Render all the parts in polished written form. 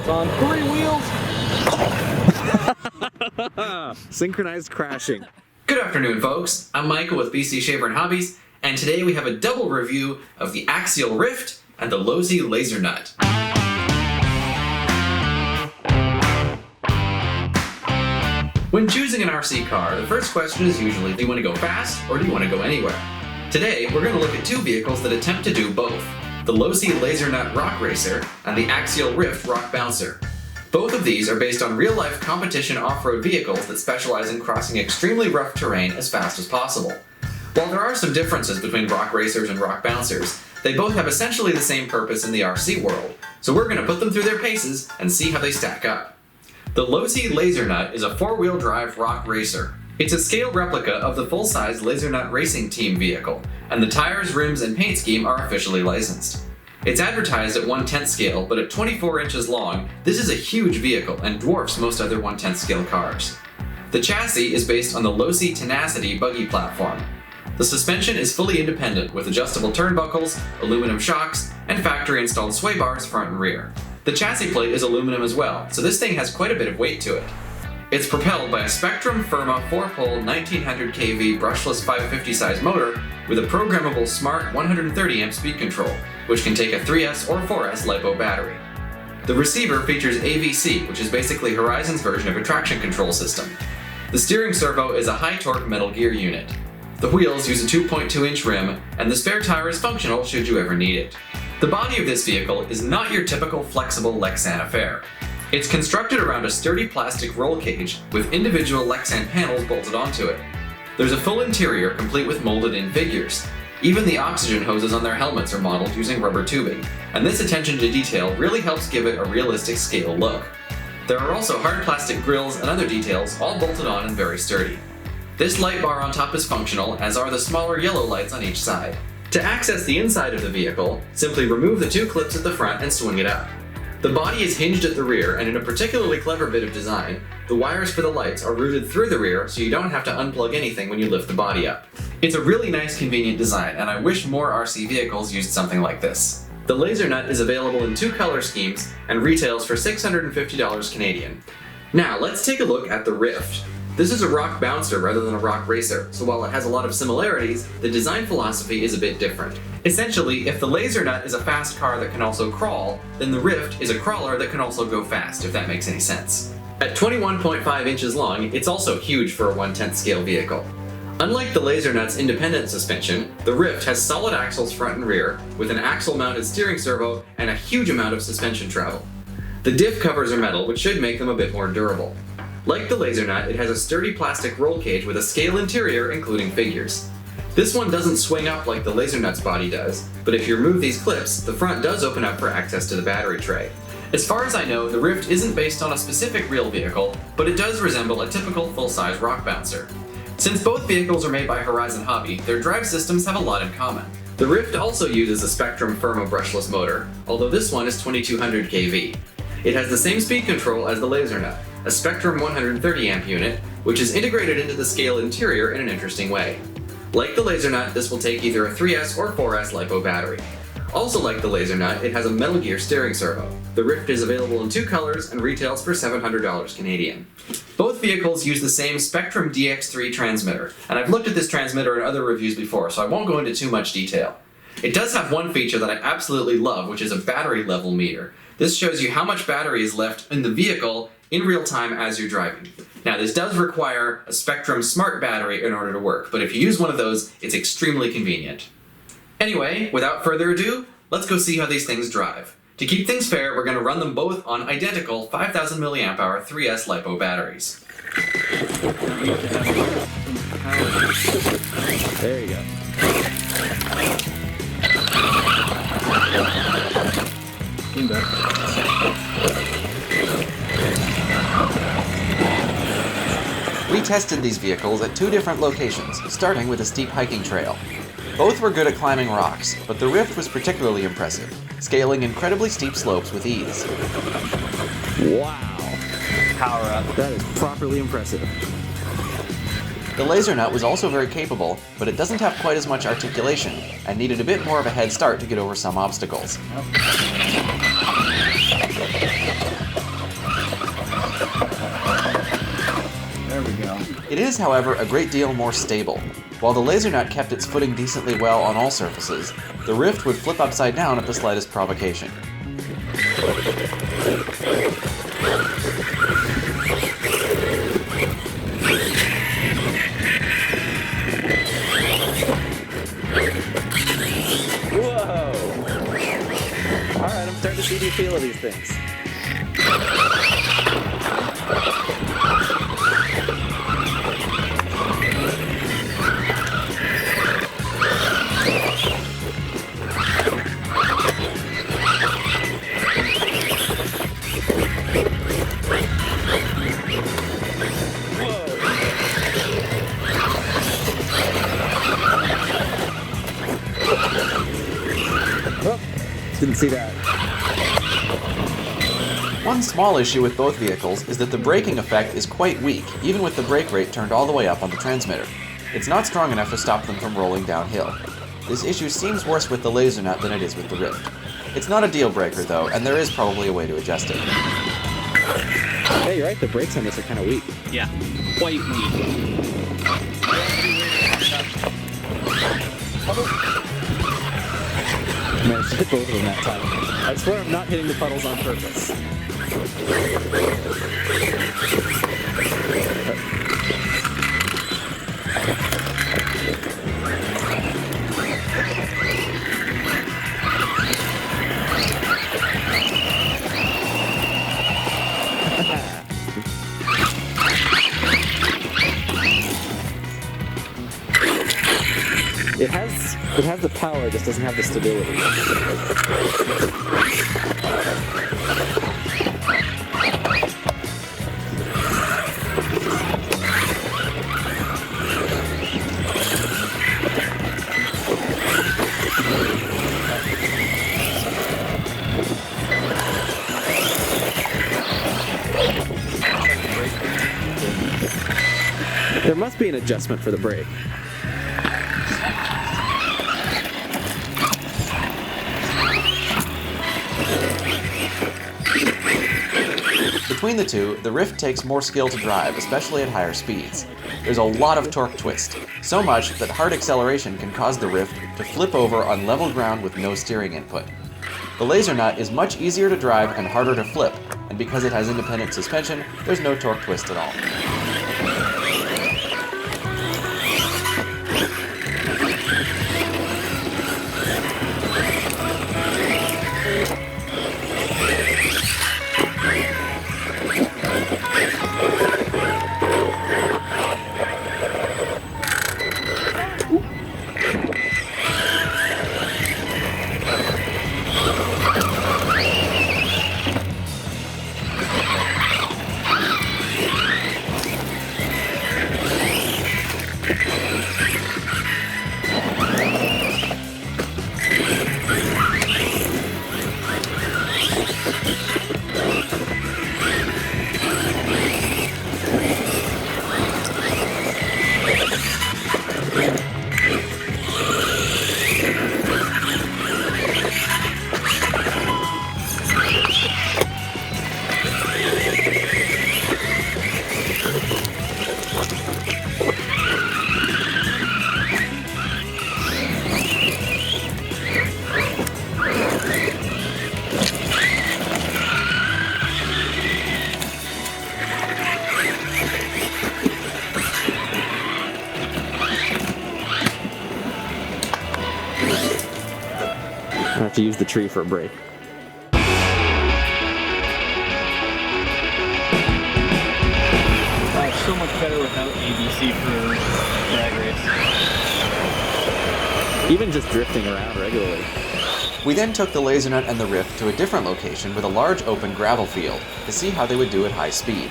It's on 3 wheels. Synchronized crashing. Good afternoon, folks. I'm Michael with BC Shaver and Hobbies, and today we have a double review of the Axial Ryft and the Losi Lasernut. When choosing an RC car, the first question is usually, do you want to go fast or do you want to go anywhere? Today, we're going to look at two vehicles that attempt to do both, the Losi Lasernut Rock Racer and the Axial Ryft Rock Bouncer. Both of these are based on real-life competition off-road vehicles that specialize in crossing extremely rough terrain as fast as possible. While there are some differences between rock racers and rock bouncers, they both have essentially the same purpose in the RC world, so we're going to put them through their paces and see how they stack up. The Losi Lasernut is a four-wheel drive rock racer. It's a scale replica of the full-size Lasernut racing team vehicle, and the tires, rims, and paint scheme are officially licensed. It's advertised at 1/10 scale, but at 24 inches long, this is a huge vehicle and dwarfs most other 1/10 scale cars. The chassis is based on the Losi Tenacity buggy platform. The suspension is fully independent with adjustable turnbuckles, aluminum shocks, and factory-installed sway bars front and rear. The chassis plate is aluminum as well, so this thing has quite a bit of weight to it. It's propelled by a Spectrum Firma 4-pole 1900 kV brushless 550 size motor with a programmable smart 130 amp speed control, which can take a 3S or 4S LiPo battery. The receiver features AVC, which is basically Horizon's version of a traction control system. The steering servo is a high-torque metal gear unit. The wheels use a 2.2-inch rim, and the spare tire is functional should you ever need it. The body of this vehicle is not your typical flexible Lexan affair. It's constructed around a sturdy plastic roll cage with individual Lexan panels bolted onto it. There's a full interior complete with molded-in figures. Even the oxygen hoses on their helmets are modeled using rubber tubing, and this attention to detail really helps give it a realistic scale look. There are also hard plastic grills and other details all bolted on and very sturdy. This light bar on top is functional, as are the smaller yellow lights on each side. To access the inside of the vehicle, simply remove the two clips at the front and swing it up. The body is hinged at the rear, and in a particularly clever bit of design, the wires for the lights are routed through the rear so you don't have to unplug anything when you lift the body up. It's a really nice, convenient design, and I wish more RC vehicles used something like this. The Lasernut is available in two color schemes and retails for $650 Canadian. Now let's take a look at the Ryft. This is a rock bouncer rather than a rock racer, so while it has a lot of similarities, the design philosophy is a bit different. Essentially, if the Lasernut is a fast car that can also crawl, then the Ryft is a crawler that can also go fast, if that makes any sense. At 21.5 inches long, it's also huge for a 1/10 scale vehicle. Unlike the Lasernut's independent suspension, the Ryft has solid axles front and rear, with an axle-mounted steering servo and a huge amount of suspension travel. The diff covers are metal, which should make them a bit more durable. Like the Lasernut, it has a sturdy plastic roll cage with a scale interior including figures. This one doesn't swing up like the Lasernut's body does, but if you remove these clips, the front does open up for access to the battery tray. As far as I know, the Ryft isn't based on a specific real vehicle, but it does resemble a typical full-size rock bouncer. Since both vehicles are made by Horizon Hobby, their drive systems have a lot in common. The Ryft also uses a Spectrum Firma brushless motor, although this one is 2200 kV. It has the same speed control as the Lasernut, a Spectrum 130 amp unit, which is integrated into the scale interior in an interesting way. Like the Lasernut, this will take either a 3S or 4S LiPo battery. Also like the Lasernut, it has a metal gear steering servo. The Ryft is available in two colors and retails for $700 Canadian. Both vehicles use the same Spectrum DX3 transmitter, and I've looked at this transmitter in other reviews before, so I won't go into too much detail. It does have one feature that I absolutely love, which is a battery level meter. This shows you how much battery is left in the vehicle in real time as you're driving. Now, this does require a Spectrum Smart battery in order to work, but if you use one of those, it's extremely convenient. Anyway, without further ado, let's go see how these things drive. To keep things fair, we're going to run them both on identical 5000 mAh 3S LiPo batteries. There you go. We tested these vehicles at two different locations, starting with a steep hiking trail. Both were good at climbing rocks, but the Ryft was particularly impressive, scaling incredibly steep slopes with ease. Wow. Power up. That is properly impressive. The Lasernut was also very capable, but it doesn't have quite as much articulation, and needed a bit more of a head start to get over some obstacles. It is, however, a great deal more stable. While the Lasernut kept its footing decently well on all surfaces, the Ryft would flip upside down at the slightest provocation. Whoa! Alright, I'm starting to see the feel of these things. Didn't see that. One small issue with both vehicles is that the braking effect is quite weak, even with the brake rate turned all the way up on the transmitter. It's not strong enough to stop them from rolling downhill. This issue seems worse with the Lasernut than it is with the Ryft. It's not a deal breaker though, and there is probably a way to adjust it. Yeah, you're right, the brakes on this are kind of weak. Yeah, quite weak. I managed to hit both of them that time. I swear I'm not hitting the puddles on purpose. It has the power, it just doesn't have the stability. There must be an adjustment for the brake. Between the two, the Ryft takes more skill to drive, especially at higher speeds. There's a lot of torque twist, so much that hard acceleration can cause the Ryft to flip over on level ground with no steering input. The Lasernut is much easier to drive and harder to flip, and because it has independent suspension, there's no torque twist at all. I have to use the tree for a brake. It's so much better without ABC for drag race. Even just drifting around regularly. We then took the Lasernut and the Ryft to a different location with a large open gravel field to see how they would do at high speed.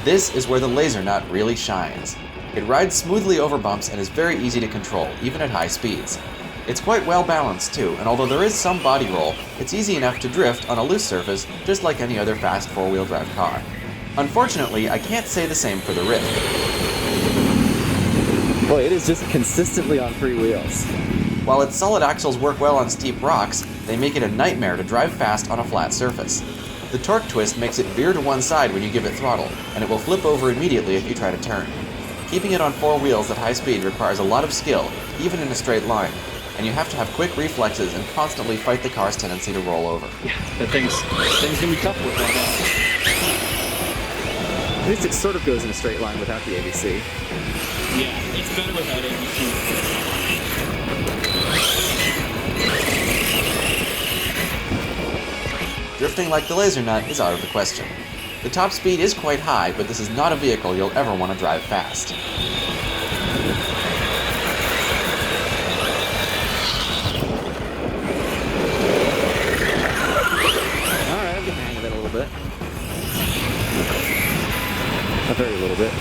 This is where the Lasernut really shines. It rides smoothly over bumps and is very easy to control, even at high speeds. It's quite well balanced too, and although there is some body roll, it's easy enough to drift on a loose surface just like any other fast four-wheel drive car. Unfortunately, I can't say the same for the Ryft. Boy, it is just consistently on three wheels. While its solid axles work well on steep rocks, they make it a nightmare to drive fast on a flat surface. The torque twist makes it veer to one side when you give it throttle, and it will flip over immediately if you try to turn. Keeping it on four wheels at high speed requires a lot of skill, even in a straight line, and you have to have quick reflexes and constantly fight the car's tendency to roll over. Yeah, that thing's gonna be tough with one. At least it sort of goes in a straight line without the ABC. Yeah, it's better without ABC. Drifting like the Lasernut is out of the question. The top speed is quite high, but this is not a vehicle you'll ever want to drive fast. Alright, I'm getting the hang of it a little bit. A very little bit.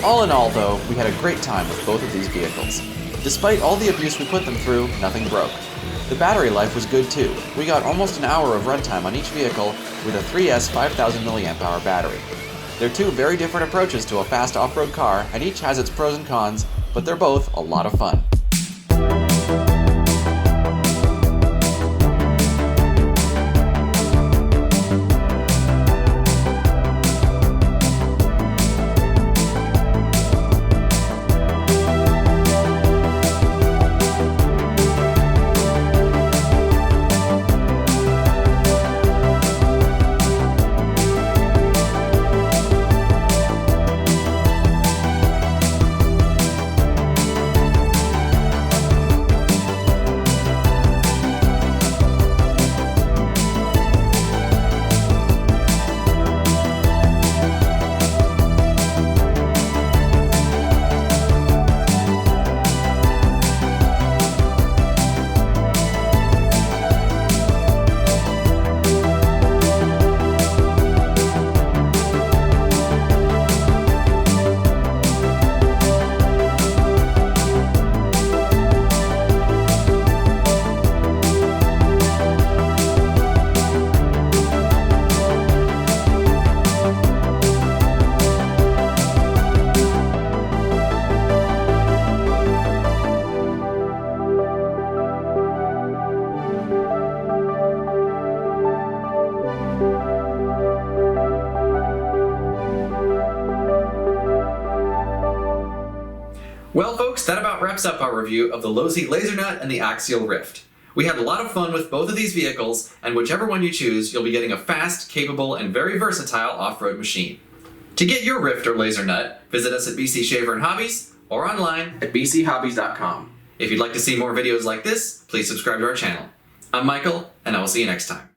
All in all, though, we had a great time with both of these vehicles. Despite all the abuse we put them through, nothing broke. The battery life was good too. We got almost an hour of runtime on each vehicle with a 3S 5000 mAh battery. They're two very different approaches to a fast off-road car, and each has its pros and cons, but they're both a lot of fun. Well folks, that about wraps up our review of the Losi Lasernut and the Axial Ryft. We had a lot of fun with both of these vehicles, and whichever one you choose, you'll be getting a fast, capable, and very versatile off-road machine. To get your Ryft or Lasernut, visit us at BC Shaver and Hobbies, or online at bchobbies.com. If you'd like to see more videos like this, please subscribe to our channel. I'm Michael, and I will see you next time.